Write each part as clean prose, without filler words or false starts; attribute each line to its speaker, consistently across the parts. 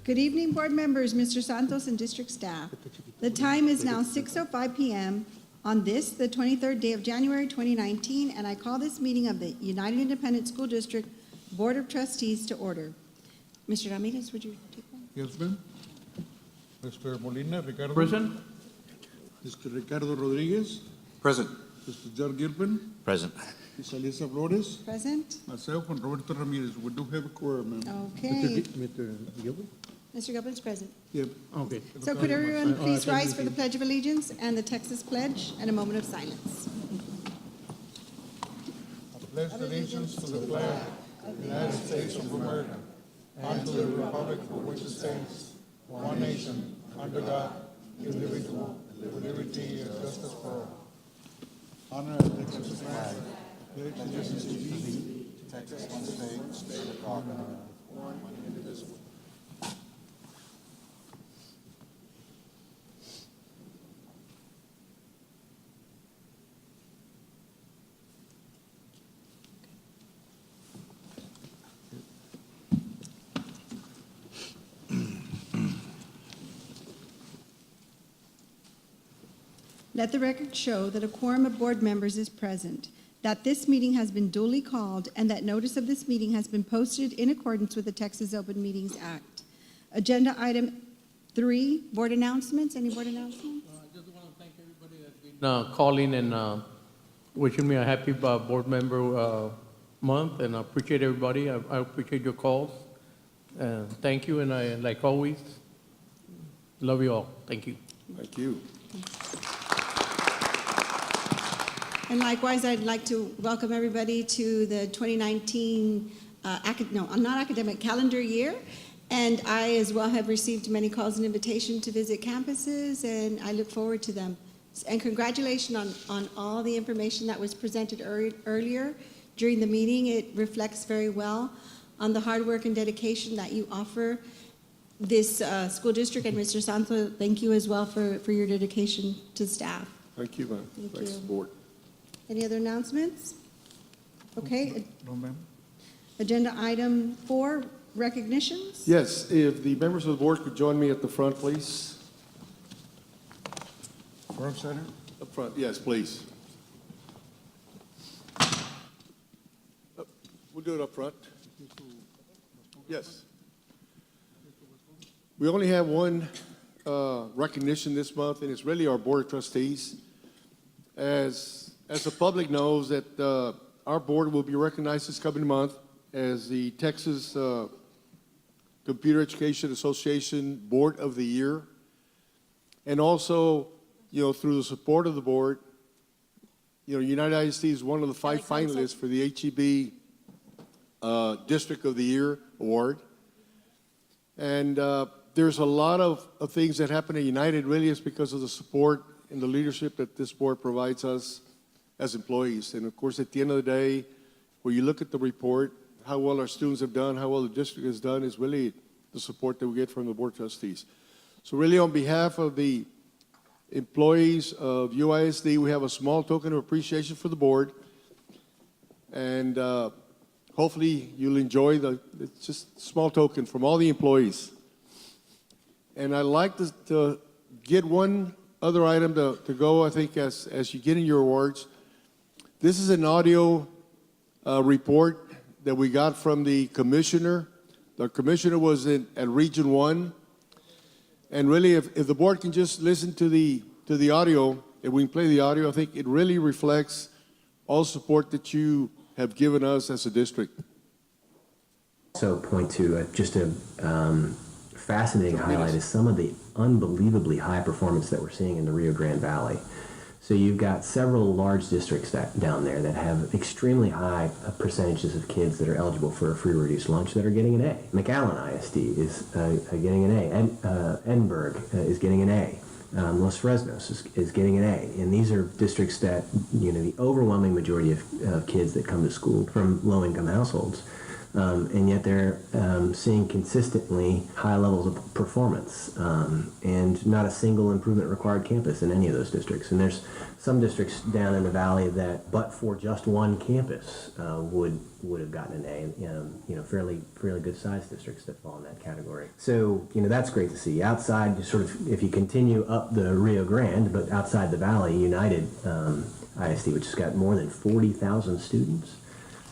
Speaker 1: Good evening, board members, Mr. Santos and district staff. The time is now 6:05 p.m. on this, the 23rd day of January 2019, and I call this meeting of the United Independent School District Board of Trustees to order. Mr. Ramirez, would you take one?
Speaker 2: Yes, ma'am. Mr. Molina, Ricardo.
Speaker 3: Present.
Speaker 2: Mr. Ricardo Rodriguez.
Speaker 4: Present.
Speaker 2: Mr. John Gilpin.
Speaker 4: Present.
Speaker 2: Ms. Alisa Flores.
Speaker 1: Present?
Speaker 2: Myself and Roberto Ramirez. We do have a quorum, ma'am.
Speaker 1: Okay.
Speaker 3: Mr. Gilbert?
Speaker 1: Mr. Gilpin is present.
Speaker 2: Yep.
Speaker 3: Okay.
Speaker 1: So could everyone please rise for the Pledge of Allegiance and the Texas Pledge and a moment of silence.
Speaker 2: I pledge allegiance to the flag of the United States of America and to the republic for which it stands, one nation, under God, indivisible, with liberty and justice for all. Honor the Texas flag. Pledge allegiance to thee, Texas, one state of God, one indivisible.
Speaker 1: Let the record show that a quorum of board members is present, that this meeting has been duly called, and that notice of this meeting has been posted in accordance with the Texas Open Meetings Act. Agenda item 3, board announcements. Any board announcements?
Speaker 3: I just want to thank everybody that's been calling and wishing me a happy board member month, and I appreciate everybody. I appreciate your calls. Thank you, and I, like always, love you all. Thank you.
Speaker 2: Thank you.
Speaker 1: And likewise, I'd like to welcome everybody to the 2019, not academic calendar year. And I as well have received many calls and invitations to visit campuses, and I look forward to them. And congratulations on all the information that was presented earlier during the meeting. It reflects very well on the hard work and dedication that you offer this school district. And Mr. Santos, thank you as well for your dedication to staff.
Speaker 2: Thank you, ma'am.
Speaker 1: Thanks,
Speaker 2: you. Board.
Speaker 1: Any other announcements? Okay.
Speaker 2: No, ma'am.
Speaker 1: Agenda item 4, recognitions.
Speaker 5: Yes, if the members of the board could join me at the front, please.
Speaker 2: Front center.
Speaker 5: Up front, yes, please. We'll do it up front. Yes. We only have one recognition this month, and it's really our Board of Trustees. As the public knows, that our board will be recognized this coming month as the Texas Computer Education Association Board of the Year. And also, through the support of the board, United ISD is one of the 5 finalists for the HEB District of the Year Award. And there's a lot of things that happen at United. Really, it's because of the support and the leadership that this board provides us as employees. And of course, at the end of the day, when you look at the report, how well our students have done, how well the district has done, is really the support that we get from the Board of Trustees. So really, on behalf of the employees of UISD, we have a small token of appreciation for the board. And hopefully you'll enjoy it's just a small token from all the employees. And I'd like to get one other item to go, I think, as you get in your awards. This is an audio report that we got from the commissioner. The commissioner was at Region 1. And really, if the board can just listen to the audio, if we can play the audio, I think it really reflects all support that you have given us as a district.
Speaker 6: So point to just a fascinating highlight is some of the unbelievably high performance that we're seeing in the Rio Grande Valley. So you've got several large districts down there that have extremely high percentages of kids that are eligible for a free reduced lunch that are getting an A. McAllen ISD is getting an A. Edinburgh is getting an A. Los Fresnos is getting an A. And these are districts that, the overwhelming majority of kids that come to school from low-income households and yet they're seeing consistently high levels of performance, and not a single improvement required campus in any of those districts. And there's some districts down in the valley that, but for just one campus, would have gotten an A. Fairly good sized districts that fall in that category. So that's great to see. Outside, sort of, if you continue up the Rio Grande, but outside the valley, United ISD, which has got more than 40,000 students.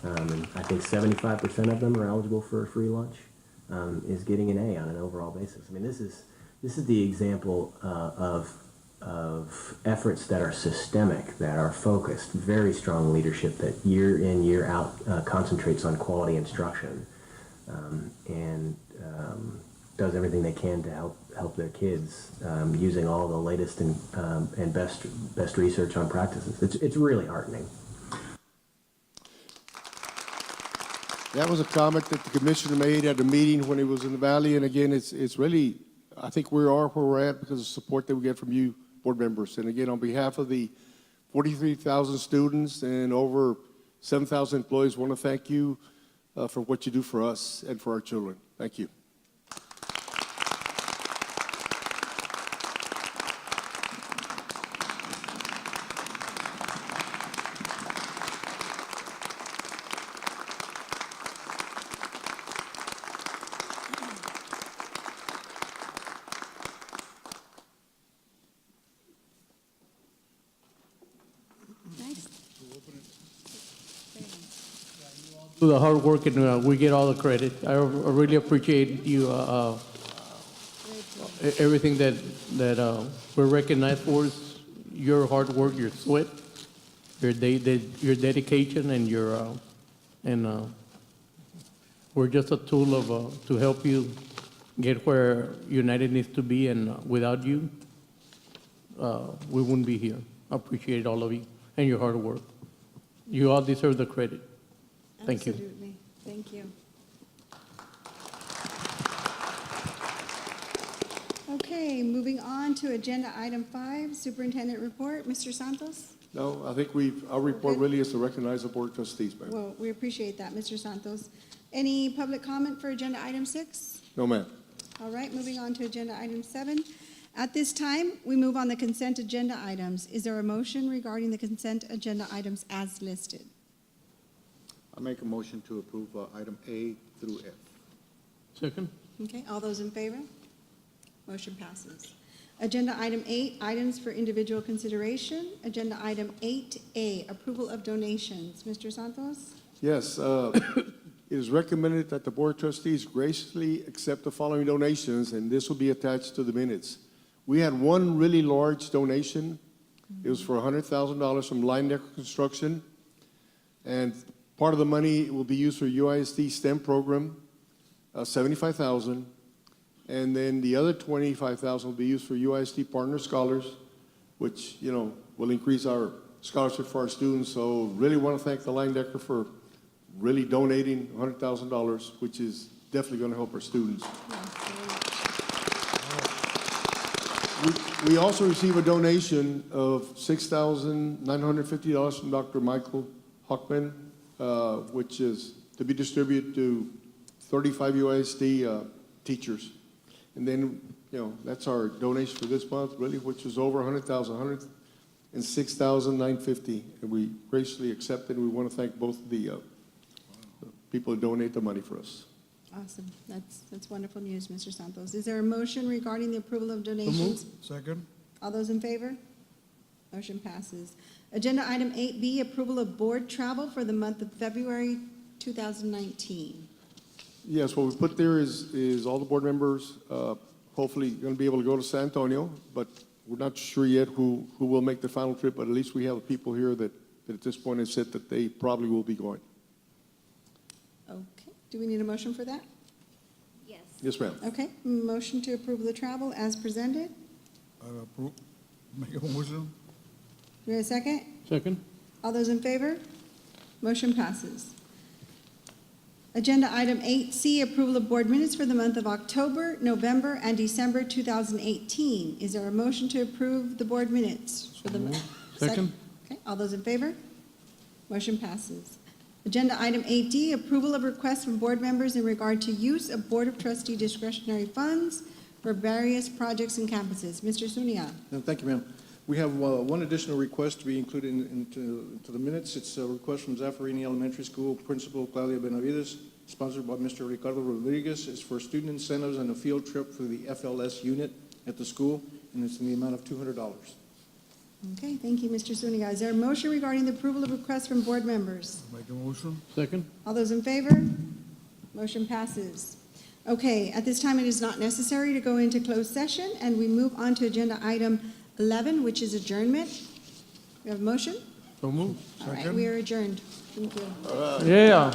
Speaker 6: And I think 75% of them are eligible for a free lunch, is getting an A on an overall basis. I mean, this is the example of efforts that are systemic, that are focused, very strong leadership that year in, year out concentrates on quality instruction, and does everything they can to help their kids using all the latest and best research on practices. It's really heartening.
Speaker 5: That was a comment that the commissioner made at a meeting when he was in the valley, and again, it's really, I think we are where we're at because of the support that we get from you, board members. And again, on behalf of the 43,000 students and over 7,000 employees, I want to thank you for what you do for us and for our children. Thank you.
Speaker 1: Nice.
Speaker 3: Do the hard work, and we get all the credit. I really appreciate you, everything that we're recognized for is your hard work, your sweat, your dedication, and we're just a tool to help you get where United needs to be, and without you, we wouldn't be here. I appreciate all of you and your hard work. You all deserve the credit. Thank you.
Speaker 1: Absolutely. Thank you. Okay, moving on to agenda item 5, superintendent report. Mr. Santos?
Speaker 5: No, I think our report really is to recognize the board of trustees, ma'am.
Speaker 1: Well, we appreciate that, Mr. Santos. Any public comment for agenda item 6?
Speaker 5: No, ma'am.
Speaker 1: All right, moving on to agenda item 7. At this time, we move on the consent agenda items. Is there a motion regarding the consent agenda items as listed?
Speaker 2: I make a motion to approve item A through F.
Speaker 3: Second?
Speaker 1: Okay, all those in favor? Motion passes. Agenda item 8, items for individual consideration. Agenda item 8A, approval of donations. Mr. Santos?
Speaker 5: Yes, it is recommended that the Board of Trustees graciously accept the following donations, and this will be attached to the minutes. We had one really large donation. It was for $100,000 from Leyendecker Construction, and part of the money will be used for UISD STEM program, $75,000, and then the other $25,000 will be used for UISD Partner Scholars, which will increase our scholarship for our students. So really want to thank the Leyendecker for really donating $100,000, which is definitely going to help our students. We also receive a donation of $6,950 from Dr. Michael Hockman, which is to be distributed to 35 UISD teachers. And then, that's our donation for this month, really, which is over $100,000, $106,950. And we graciously accept it, and we want to thank both of the people who donate the money for us.
Speaker 1: Awesome. That's wonderful news, Mr. Santos. Is there a motion regarding the approval of donations?
Speaker 2: Second.
Speaker 1: All those in favor? Motion passes. Agenda item 8B, approval of board travel for the month of February 2019.
Speaker 5: Yes, what we put there is all the board members hopefully going to be able to go to San Antonio, but we're not sure yet who will make the final trip, but at least we have people here that at this point have said that they probably will be going.
Speaker 1: Okay. Do we need a motion for that?
Speaker 4: Yes.
Speaker 5: Yes, ma'am.
Speaker 1: Okay. Motion to approve the travel as presented.
Speaker 2: Approve. Make a motion.
Speaker 1: Do we have a second?
Speaker 3: Second?
Speaker 1: All those in favor? Motion passes. Agenda item 8C, approval of board minutes for the month of October, November, and December 2018. Is there a motion to approve the board minutes for the month?
Speaker 3: Second?
Speaker 1: Okay, all those in favor? Motion passes. Agenda item 8D, approval of requests from board members in regard to use of Board of Trustee discretionary funds for various projects and campuses. Mr. Zuniga.
Speaker 4: Thank you, ma'am. We have one additional request to be included into the minutes. It's a request from Zaffarini Elementary School Principal Claudia Benavides, sponsored by Mr. Ricardo Rodriguez. It's for student incentives and a field trip for the FLS unit at the school, and it's in the amount of $200.
Speaker 1: Okay, thank you, Mr. Zuniga. Is there a motion regarding the approval of requests from board members?
Speaker 2: Make a motion.
Speaker 3: Second?
Speaker 1: All those in favor? Motion passes. Okay, at this time, it is not necessary to go into closed session, and we move on to agenda item 11, which is adjournment. We have a motion?
Speaker 3: So move.
Speaker 1: All right, we are adjourned. Thank you.
Speaker 3: Yeah.